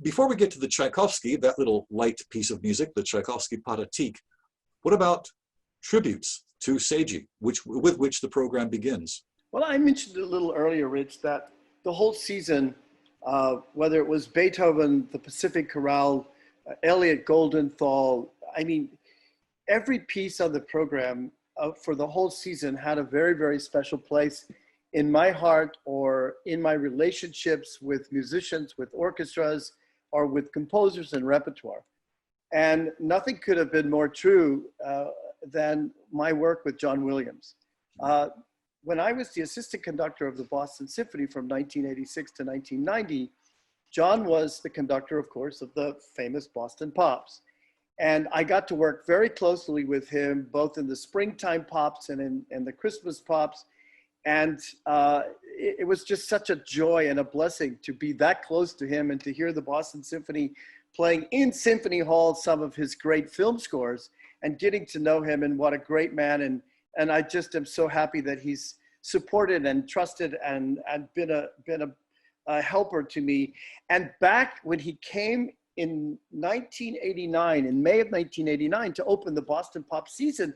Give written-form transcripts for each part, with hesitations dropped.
before we get to the Tchaikovsky, that little light piece of music, the Tchaikovsky Pathétique, what about tributes to Seiji, with which the program begins? Well, I mentioned a little earlier, Rich, that the whole season, whether it was Beethoven, the Pacific Chorale, Elliot Goldenthal, I mean, every piece of the program for the whole season had a very, very special place in my heart or in my relationships with musicians, with orchestras, or with composers and repertoire. And nothing could have been more true than my work with John Williams. When I was the assistant conductor of the Boston Symphony from 1986 to 1990, John was the conductor, of course, of the famous Boston Pops. And I got to work very closely with him, both in the springtime pops and in the Christmas pops. And it was just such a joy and a blessing to be that close to him and to hear the Boston Symphony playing in Symphony Hall some of his great film scores and getting to know him, and what a great man. And I just am so happy that he's supported and trusted and been a helper to me. And back when he came in 1989, in May of 1989, to open the Boston Pop season,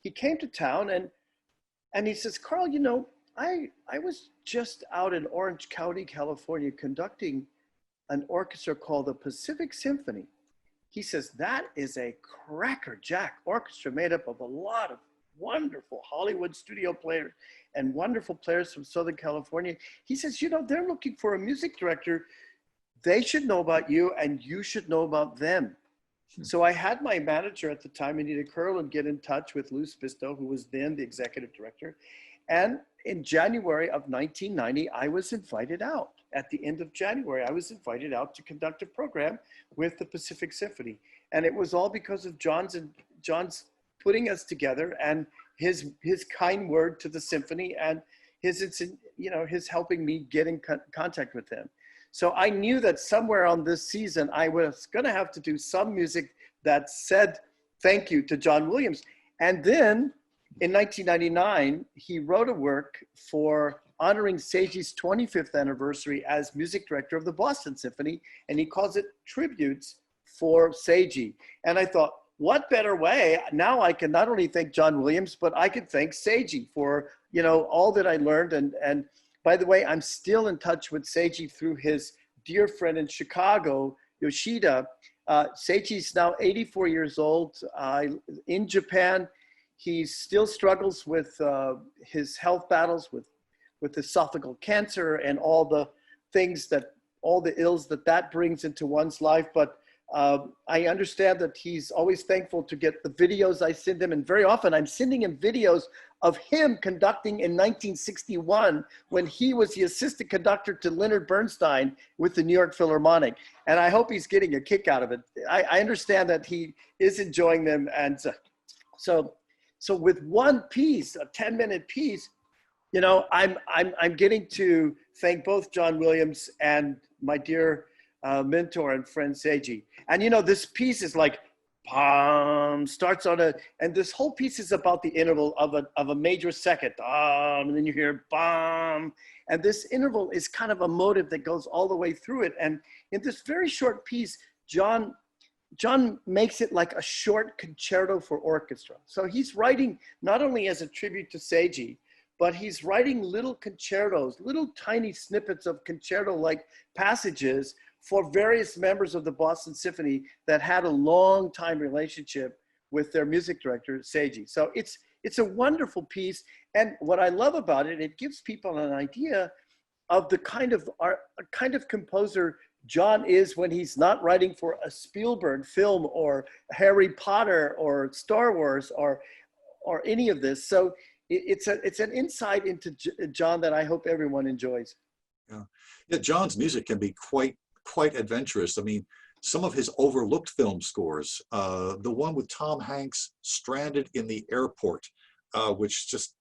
he came to town and he says, Carl, you know, I was just out in Orange County, California, conducting an orchestra called the Pacific Symphony. He says, that is a crackerjack orchestra made up of a lot of wonderful Hollywood studio players and wonderful players from Southern California. He says, you know, they're looking for a music director. They should know about you and you should know about them. So I had my manager at the time, Anita Curlin, get in touch with Lou Spisto, who was then the executive director. And in January of 1990, I was invited out. At the end of January, I was invited out to conduct a program with the Pacific Symphony. And it was all because of John's putting us together and his kind word to the symphony and his helping me get in contact with them. So I knew that somewhere on this season, I was going to have to do some music that said thank you to John Williams. And then in 1999, he wrote a work for honoring Seiji's 25th anniversary as music director of the Boston Symphony, and he calls it Tributes for Seiji. And I thought, what better way? Now I can not only thank John Williams, but I could thank Seiji for, you know, all that I learned. And by the way, I'm still in touch with Seiji through his dear friend in Chicago, Yoshida. Seiji's now 84 years old. In Japan, he still struggles with his health battles with esophageal cancer and all the ills that brings into one's life. But I understand that he's always thankful to get the videos I send him. And very often I'm sending him videos of him conducting in 1961 when he was the assistant conductor to Leonard Bernstein with the New York Philharmonic. And I hope he's getting a kick out of it. I understand that he is enjoying them. And so with one piece, a 10-minute piece, you know, I'm getting to thank both John Williams and my dear mentor and friend Seiji. And you know, this piece is like, starts on and this whole piece is about the interval of a major second, and then you hear bam, and this interval is kind of a motive that goes all the way through it. And in this very short piece, John makes it like a short concerto for orchestra. So he's writing not only as a tribute to Seiji, but he's writing little concertos, little tiny snippets of concerto-like passages for various members of the Boston Symphony that had a long time relationship with their music director, Seiji. So it's a wonderful piece. And what I love about it, it gives people an idea of the kind of composer John is when he's not writing for a Spielberg film or Harry Potter or Star Wars or any of this. So it's an insight into John that I hope everyone enjoys. Yeah, John's music can be quite adventurous. I mean, some of his overlooked film scores, the one with Tom Hanks stranded in the airport, which just,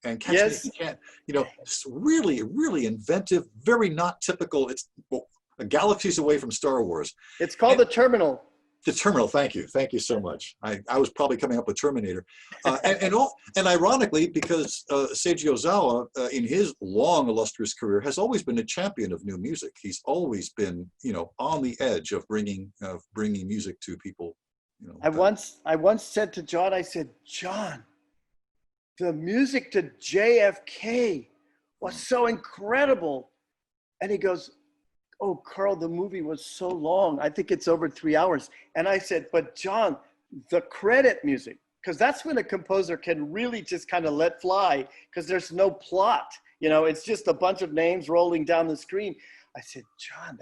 and Catch Me If You Can, you know, really, really inventive, very not typical. It's galaxies away from Star Wars. It's called The Terminal. The Terminal, thank you so much. I was probably coming up with Terminator, and ironically, because Seiji Ozawa, in his long illustrious career, has always been a champion of new music. He's always been, on the edge of bringing music to people. I once said to John, I said, John, the music to JFK was so incredible, and he goes, oh, Carl, the movie was so long. I think it's over 3 hours. And I said, but John, the credit music, because that's when a composer can really just kind of let fly, because there's no plot. It's just a bunch of names rolling down the screen. I said, John,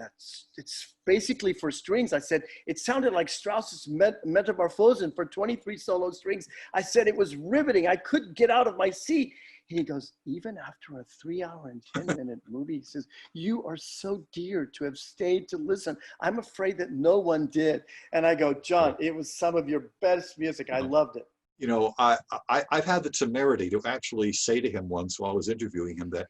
it's basically for strings. I said, it sounded like Strauss's Metamorphosen for 23 solo strings. I said, it was riveting. I couldn't get out of my seat. He goes, even after a 3 hour and 10-minute movie, he says, you are so dear to have stayed to listen. I'm afraid that no one did. And I go, John, it was some of your best music. I loved it. I've had the temerity to actually say to him once while I was interviewing him that,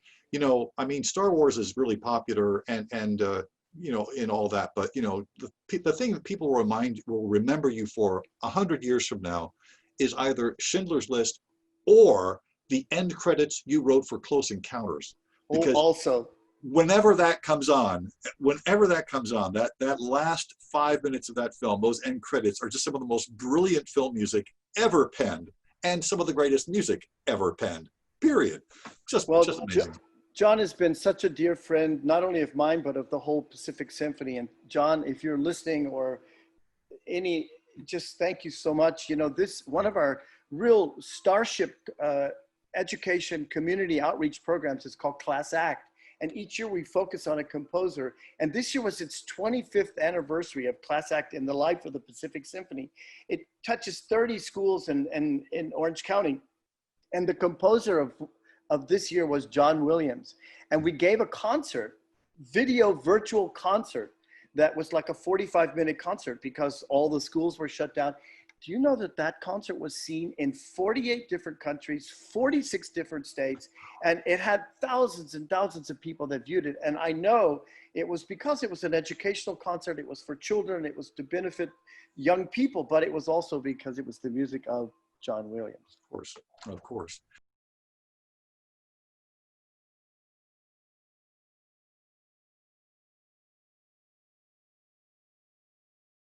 Star Wars is really popular and in all that, but the thing that people will remember you for 100 years from now is either Schindler's List or the end credits you wrote for Close Encounters. Because also, whenever that comes on, that last 5 minutes of that film, those end credits are just some of the most brilliant film music ever penned, and some of the greatest music ever penned. Period. Just amazing. John has been such a dear friend, not only of mine, but of the whole Pacific Symphony. And John, if you're listening or just thank you so much. This one of our real starship education community outreach programs is called Class Act. And each year we focus on a composer. And this year was its 25th anniversary of Class Act in the life of the Pacific Symphony. It touches 30 schools in Orange County. And the composer of this year was John Williams. And we gave a concert, virtual concert, that was like a 45-minute concert because all the schools were shut down. Do you know that concert was seen in 48 different countries, 46 different states, and it had thousands and thousands of people that viewed it. And I know it was because it was an educational concert, it was for children, it was to benefit young people, but it was also because it was the music of John Williams. Of course.